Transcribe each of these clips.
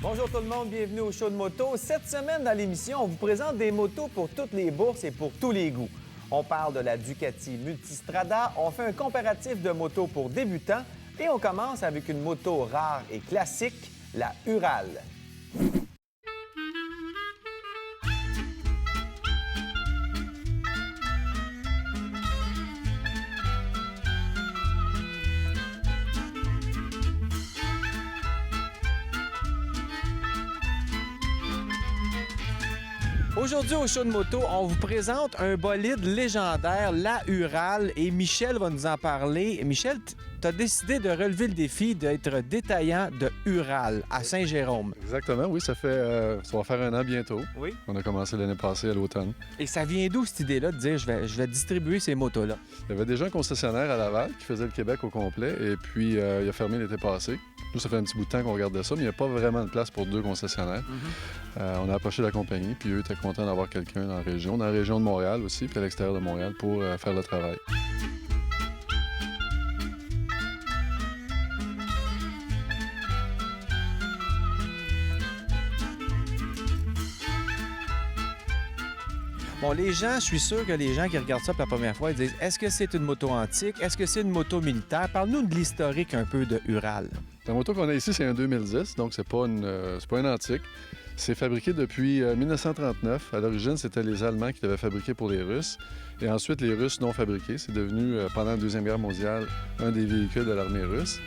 Bonjour tout le monde, bienvenue au show de moto. Cette semaine dans l'émission, on vous présente des motos pour toutes les bourses et pour tous les goûts. On parle de la Ducati Multistrada, on fait un comparatif de motos pour débutants et on commence avec une moto rare et classique, la Ural. Aujourd'hui, au show de moto, on vous présente un bolide légendaire, la Ural, et Michel va nous en parler. Michel, tu as décidé de relever le défi d'être détaillant de Ural à Saint-Jérôme. Exactement, oui, ça va faire un an bientôt. Oui. On a commencé l'année passée à l'automne. Et ça vient d'où cette idée-là de dire je vais distribuer ces motos-là? Il y avait déjà un concessionnaire à Laval qui faisait le Québec au complet et puis il a fermé l'été passé. Nous, ça fait un petit bout de temps qu'on regardait ça, mais il n'y a pas vraiment de place pour deux concessionnaires. On a approché la compagnie, puis eux étaient contents d'avoir quelqu'un dans la région de Montréal aussi, puis à l'extérieur de Montréal pour faire le travail. Bon, les gens, je suis sûr que les gens qui regardent ça pour la première fois, ils disent est-ce que c'est une moto antique? Est-ce que c'est une moto militaire? Parle-nous de l'historique un peu de Ural. La moto qu'on a ici, c'est un 2010, donc c'est pas un antique. C'est fabriqué depuis 1939. À l'origine, c'était les Allemands qui l'avaient fabriqué pour les Russes. Et ensuite, les Russes l'ont fabriqué. C'est devenu, pendant la Deuxième Guerre mondiale, un des véhicules de l'armée russe.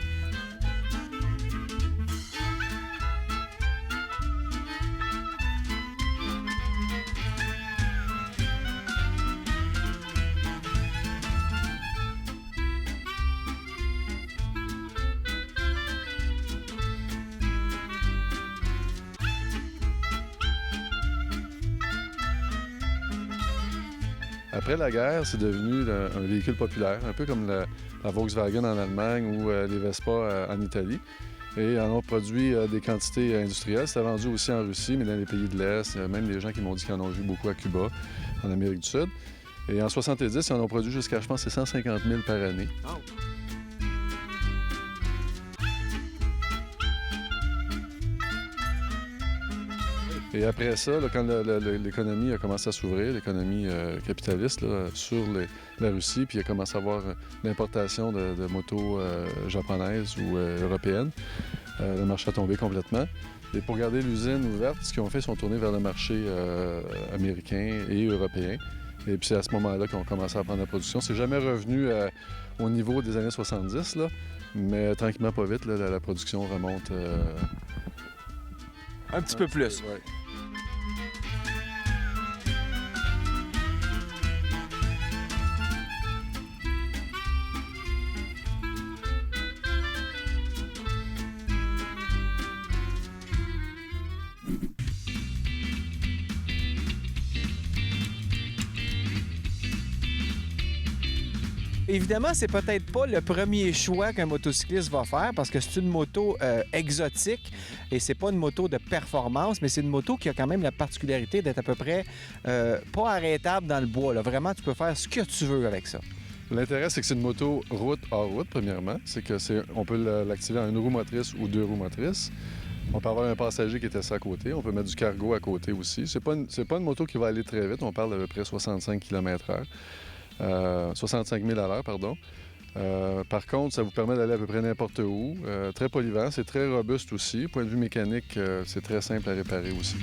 Après la guerre, c'est devenu un véhicule populaire, un peu comme la Volkswagen en Allemagne ou les Vespa en Italie. Et en ont produit des quantités industrielles. C'était vendu aussi en Russie, mais dans les pays de l'Est. Il y a même des gens qui m'ont dit qu'ils en ont vu beaucoup à Cuba, en Amérique du Sud. Et en 70, ils en ont produit jusqu'à, je pense, 150 000 par année. Oh. Et après ça, là, quand l'économie a commencé à s'ouvrir, l'économie capitaliste là, sur la Russie, puis il a commencé à avoir l'importation de motos japonaises ou européennes, le marché a tombé complètement. Et pour garder l'usine ouverte, ce qu'ils ont fait, ils sont tournés vers le marché américain et européen. Et puis c'est à ce moment-là qu'on commencé à prendre la production. C'est jamais revenu au niveau des années 70, là, mais tranquillement, pas vite, là, la production remonte... Un petit peu plus. Ouais. Évidemment, c'est peut-être pas le premier choix qu'un motocycliste va faire parce que c'est une moto exotique et c'est pas une moto de performance, mais c'est une moto qui a quand même la particularité d'être à peu près pas arrêtable dans le bois. Là. Vraiment, tu peux faire ce que tu veux avec ça. L'intérêt, c'est que c'est une moto route hors route, premièrement. C'est que on peut l'activer en une roue motrice ou deux roues motrices. On peut avoir un passager qui est assis à côté. On peut mettre du cargo à côté aussi. C'est pas une moto qui va aller très vite. On parle d'à peu près 65 km/h. 65 000 à l'heure, pardon. Par contre, ça vous permet d'aller à peu près n'importe où. Très polyvalent, c'est très robuste aussi. Point de vue mécanique, c'est très simple à réparer aussi.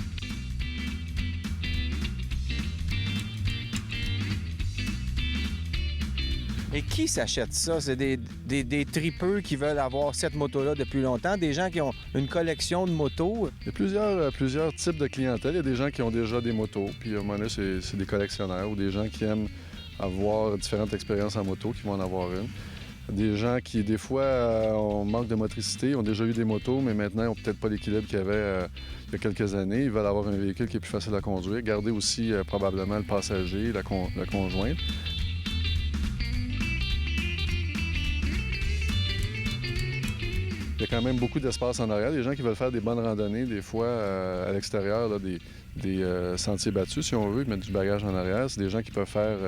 Et qui s'achète ça? C'est des tripeux qui veulent avoir cette moto-là depuis longtemps, des gens qui ont une collection de motos. Il y a plusieurs types de clientèle. Il y a des gens qui ont déjà des motos, puis à un moment donné, c'est des collectionneurs ou des gens qui aiment avoir différentes expériences en moto, qui vont en avoir une. Des gens qui, des fois, ont manque de motricité, ont déjà eu des motos, mais maintenant, ils n'ont peut-être pas l'équilibre qu'il y avait il y a quelques années. Ils veulent avoir un véhicule qui est plus facile à conduire, garder aussi probablement le passager, la conjointe. Il y a quand même beaucoup d'espace en arrière. Des gens qui veulent faire des bonnes randonnées, des fois à l'extérieur, là, des sentiers battus, si on veut, mettre du bagage en arrière. C'est des gens qui peuvent faire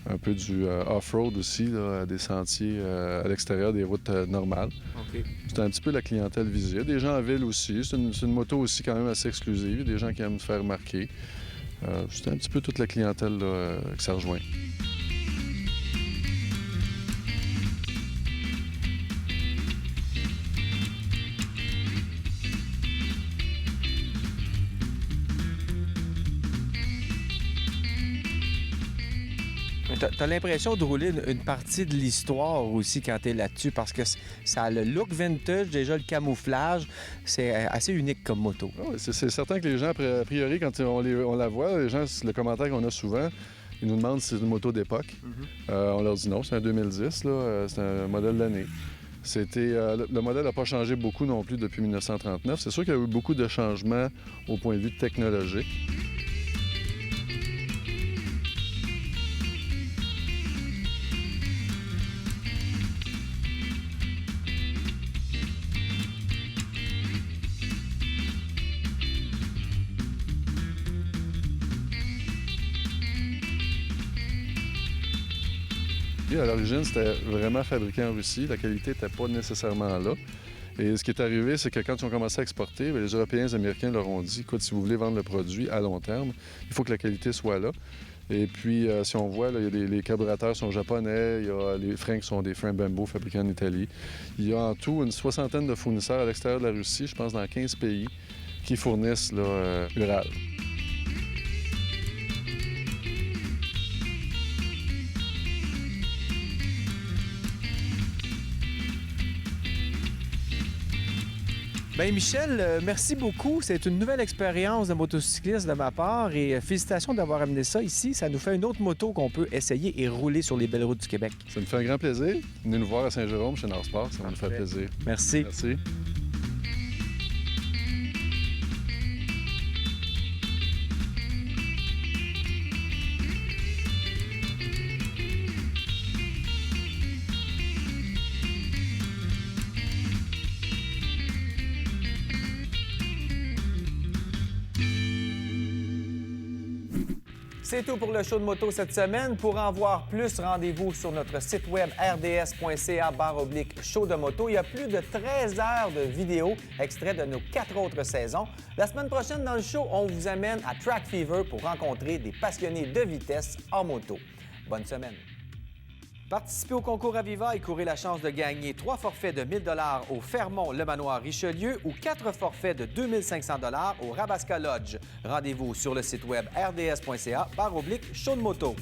un peu du off-road aussi, là, des sentiers à l'extérieur des routes normales. OK. C'est un petit peu la clientèle visée. Des gens en ville aussi. C'est une moto aussi quand même assez exclusive. Des gens qui aiment se faire remarquer. C'est un petit peu toute la clientèle là, que ça rejoint. Tu as l'impression de rouler une partie de l'histoire aussi quand tu es là-dessus parce que ça a le look vintage, déjà le camouflage. C'est assez unique comme moto. Ah oui, c'est certain que les gens, a priori, quand on la voit, les gens, le commentaire qu'on a souvent, ils nous demandent si c'est une moto d'époque. On leur dit non, c'est un 2010, là, c'est un modèle d'année. Le modèle n'a pas changé beaucoup non plus depuis 1939. C'est sûr qu'il y a eu beaucoup de changements au point de vue technologique. À l'origine, c'était vraiment fabriqué en Russie. La qualité n'était pas nécessairement là. Et ce qui est arrivé, c'est que quand ils ont commencé à exporter, les Européens et les Américains leur ont dit, écoute, si vous voulez vendre le produit à long terme, il faut que la qualité soit là. Et puis, si on voit, là, les carburateurs sont japonais, il y a les freins qui sont des freins Bembo fabriqués en Italie. Il y a en tout une 60aine de fournisseurs à l'extérieur de la Russie, je pense dans 15 pays, qui fournissent là, Ural. Bien, Michel, merci beaucoup. C'est une nouvelle expérience de motocycliste de ma part et félicitations d'avoir amené ça ici. Ça nous fait une autre moto qu'on peut essayer et rouler sur les belles routes du Québec. Ça nous fait un grand plaisir. Venez nous voir à Saint-Jérôme, chez Norsport, ça va nous faire plaisir. Merci. Merci. C'est tout pour le show de moto cette semaine. Pour en voir plus, rendez-vous sur notre site web rds.ca/show de moto. Il y a plus de 13 heures de vidéos extraits de nos 4 autres saisons. La semaine prochaine, dans le show, on vous amène à Track Fever pour rencontrer des passionnés de vitesse en moto. Bonne semaine. Participez au concours Aviva et courez la chance de gagner 3 forfaits de 1 000 $ au Fermont Le Manoir Richelieu ou 4 forfaits de 2 500 $ au Rabasca Lodge. Rendez-vous sur le site web rds.ca/show de moto.